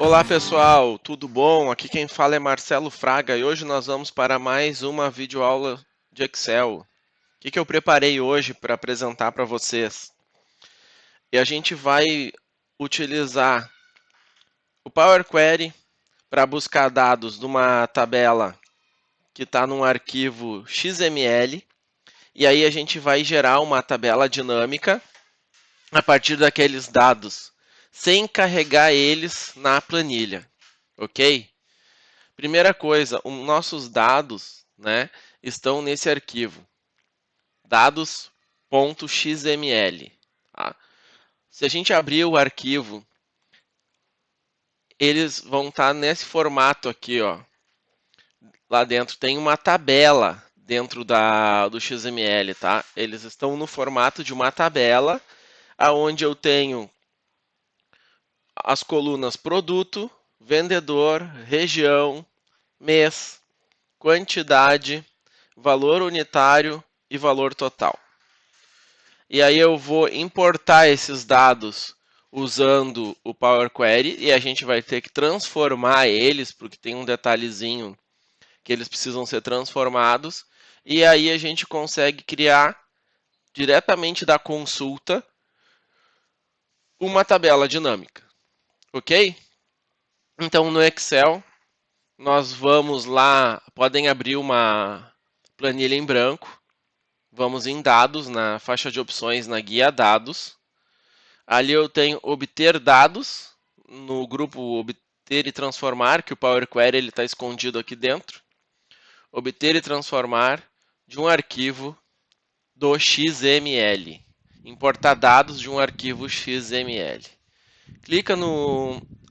Olá pessoal, tudo bom? Aqui quem fala é Marcelo Fraga e hoje nós vamos para mais uma videoaula de Excel. O que eu preparei hoje para apresentar para vocês? E a gente vai utilizar o Power Query para buscar dados de uma tabela que está num arquivo XML e aí a gente vai gerar uma tabela dinâmica a partir daqueles dados, sem carregar eles na planilha, ok? Primeira coisa, os nossos dados, né, estão nesse arquivo, dados.xml. Tá? Se a gente abrir o arquivo, eles vão estar nesse formato aqui, ó. Lá dentro tem uma tabela dentro do XML, tá? Eles estão no formato de uma tabela, aonde eu tenho as colunas produto, vendedor, região, mês, quantidade, valor unitário e valor total. E aí eu vou importar esses dados usando o Power Query e a gente vai ter que transformar eles, porque tem um detalhezinho que eles precisam ser transformados. E aí a gente consegue criar diretamente da consulta uma tabela dinâmica, ok? Então no Excel nós vamos lá, podem abrir uma planilha em branco. Vamos em dados, na faixa de opções, na guia dados. Ali eu tenho obter dados, no grupo obter e transformar, que o Power Query está escondido aqui dentro. Obter e transformar de um arquivo do XML. Importar dados de um arquivo XML. Clica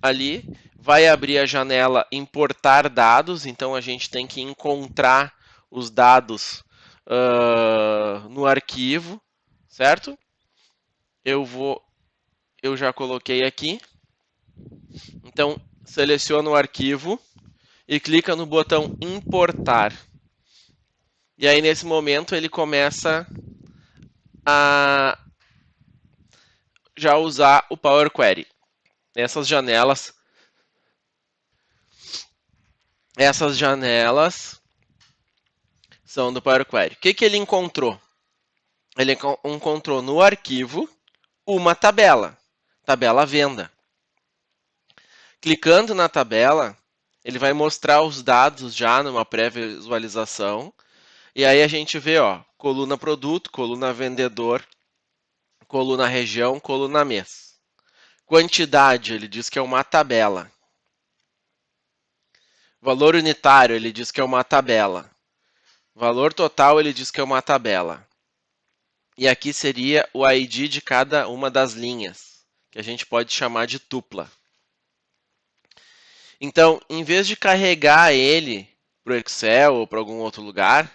ali, vai abrir a janela importar dados, então a gente tem que encontrar os dados no arquivo, certo? Eu já coloquei aqui. Então, seleciona o arquivo e clica no botão importar. E aí, nesse momento, ele começa a já usar o Power Query. Essas janelas são do Power Query. O que ele encontrou? Ele encontrou no arquivo uma tabela venda. Clicando na tabela, ele vai mostrar os dados já numa pré-visualização. E aí a gente vê, ó, coluna produto, coluna vendedor, coluna região, coluna mês. Quantidade, ele diz que é uma tabela. Valor unitário, ele diz que é uma tabela. Valor total, ele diz que é uma tabela. E aqui seria o ID de cada uma das linhas, que a gente pode chamar de tupla. Então, em vez de carregar ele para o Excel ou para algum outro lugar,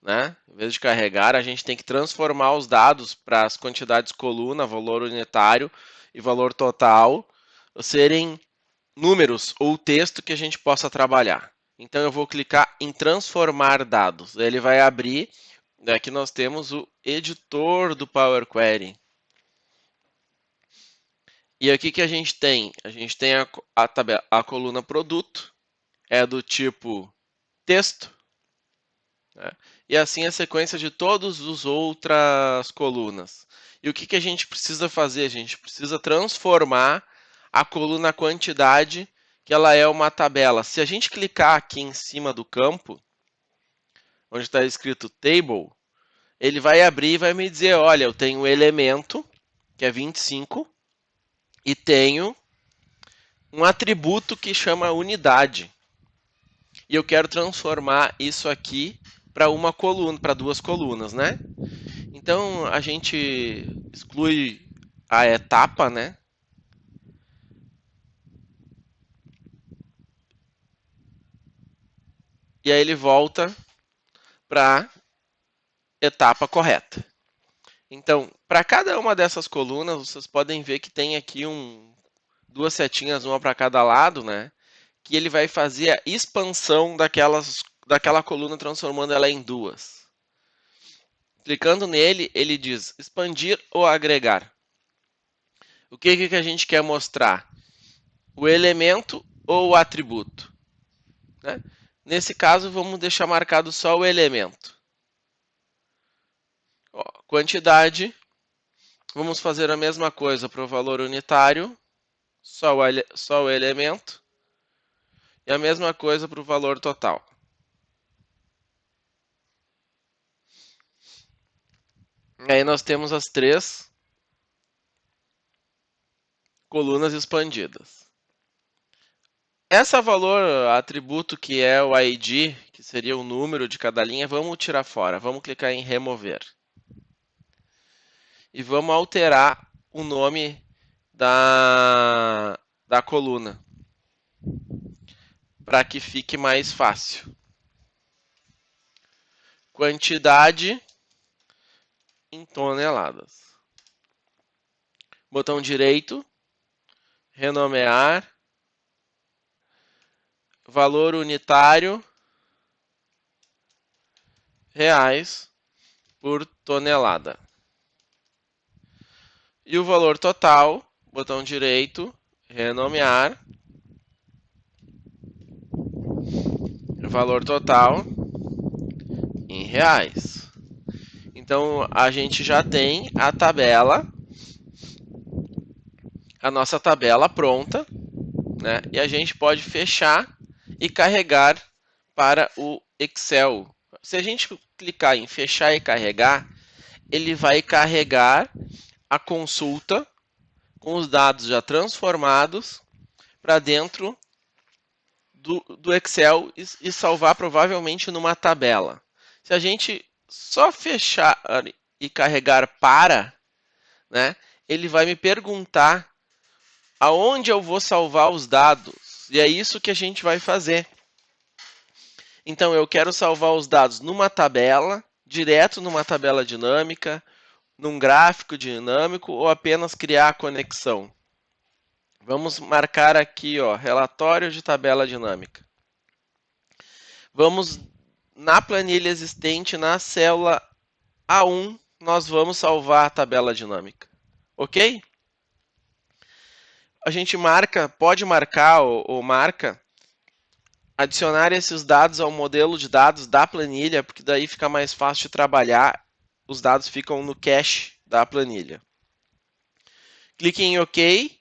né? Em vez de carregar, a gente tem que transformar os dados para as quantidades coluna, valor unitário e valor total serem números ou texto que a gente possa trabalhar. Então eu vou clicar em transformar dados. Ele vai abrir, aqui nós temos o editor do Power Query. E aqui que a gente tem? A gente tem a coluna produto, é do tipo texto, né? E assim a sequência de todas as outras colunas. E o que a gente precisa fazer? A gente precisa transformar a coluna quantidade, que ela é uma tabela. Se a gente clicar aqui em cima do campo, onde está escrito Table, ele vai abrir e vai me dizer, olha, eu tenho um elemento, que é 25, e tenho um atributo que chama unidade. E eu quero transformar isso aqui para uma coluna, para duas colunas, né? Então a gente exclui a etapa, né? E aí ele volta para a etapa correta. Então, para cada uma dessas colunas, vocês podem ver que tem aqui duas setinhas, uma para cada lado, né? Que ele vai fazer a expansão daquela coluna, transformando ela em duas. Clicando nele, ele diz expandir ou agregar. O que a gente quer mostrar? o elemento ou o atributo, né? Nesse caso, vamos deixar marcado só o elemento. Ó, quantidade, vamos fazer a mesma coisa para o valor unitário, só o elemento, e a mesma coisa para o valor total. E aí nós temos as três colunas expandidas. Essa valor atributo que é o ID, que seria o número de cada linha, vamos tirar fora. Vamos clicar em remover. E vamos alterar o nome da coluna, para que fique mais fácil. Quantidade em toneladas. Botão direito, renomear, valor unitário, reais por tonelada. E o valor total, botão direito, renomear, valor total em reais. Então a gente já tem a tabela, a nossa tabela pronta, né? E a gente pode fechar e carregar para o Excel. Se a gente clicar em fechar e carregar, ele vai carregar a consulta com os dados já transformados para dentro do Excel e salvar provavelmente numa tabela. Se a gente só fechar e carregar para, né, ele vai me perguntar aonde eu vou salvar os dados. E é isso que a gente vai fazer. Então eu quero salvar os dados numa tabela, direto numa tabela dinâmica, num gráfico dinâmico ou apenas criar a conexão. Vamos marcar aqui, ó, relatório de tabela dinâmica. Vamos na planilha existente, na célula A1, nós vamos salvar a tabela dinâmica. Ok? A gente pode marcar ou marca, adicionar esses dados ao modelo de dados da planilha, porque daí fica mais fácil de trabalhar. Os dados ficam no cache da planilha. Clique em OK.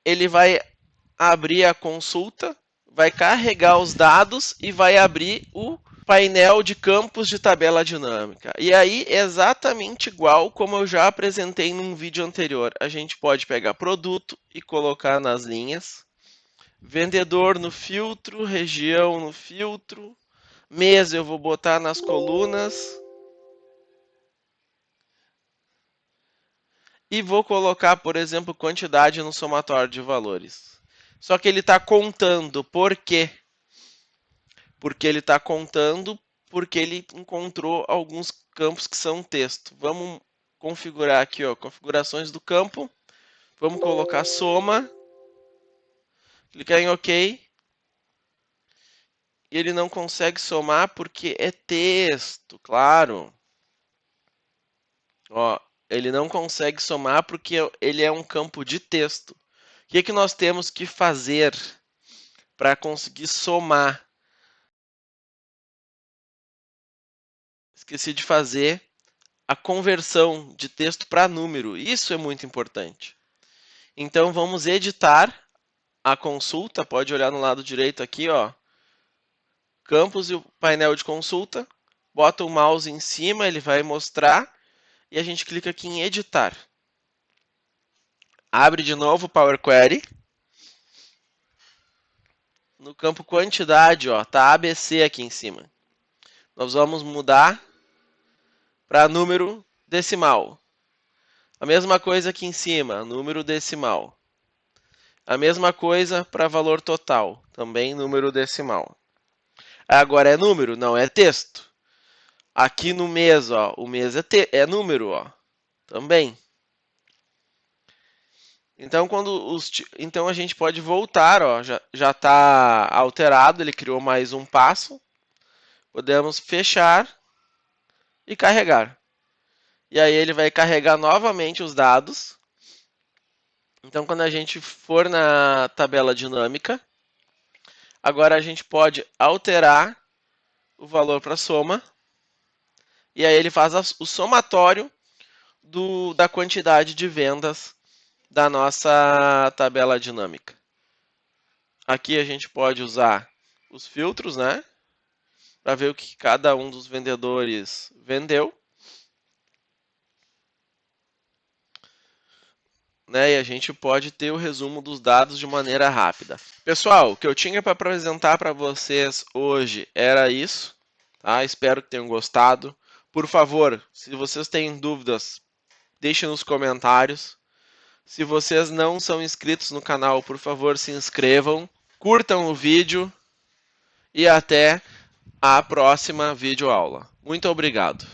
Ele vai abrir a consulta, vai carregar os dados e vai abrir o painel de campos de tabela dinâmica. E aí, exatamente igual como eu já apresentei num vídeo anterior. A gente pode pegar produto e colocar nas linhas. Vendedor no filtro, região no filtro. Mês eu vou botar nas colunas. E vou colocar, por exemplo, quantidade no somatório de valores. Só que ele está contando. Por quê? Porque ele está contando porque ele encontrou alguns campos que são texto. Vamos configurar aqui, ó, configurações do campo. Vamos colocar soma. Clicar em OK. E ele não consegue somar porque é texto, claro. Ó, ele não consegue somar porque ele é um campo de texto. O que nós temos que fazer para conseguir somar? Esqueci de fazer a conversão de texto para número. Isso é muito importante. Então vamos editar a consulta. Pode olhar no lado direito aqui, ó. Campos e o painel de consulta. Bota o mouse em cima, ele vai mostrar. E a gente clica aqui em editar. Abre de novo o Power Query. No campo quantidade, ó, tá ABC aqui em cima. Nós vamos mudar para número decimal. A mesma coisa aqui em cima, número decimal. A mesma coisa para valor total, também número decimal. Agora é número? Não, é texto. Aqui no mês, ó, o mês é número, ó, também. Então, então a gente pode voltar, ó, já está alterado, ele criou mais um passo. Podemos fechar e carregar. E aí ele vai carregar novamente os dados Então, quando a gente for na tabela dinâmica, agora a gente pode alterar o valor para soma, e aí ele faz o somatório da quantidade de vendas da nossa tabela dinâmica. Aqui a gente pode usar os filtros, né? Para ver o que cada um dos vendedores vendeu. Né, e a gente pode ter o resumo dos dados de maneira rápida. Pessoal, o que eu tinha para apresentar para vocês hoje era isso. Tá? Espero que tenham gostado. Por favor, se vocês têm dúvidas, deixem nos comentários. Se vocês não são inscritos no canal, por favor, se inscrevam, curtam o vídeo e até a próxima videoaula. Muito obrigado.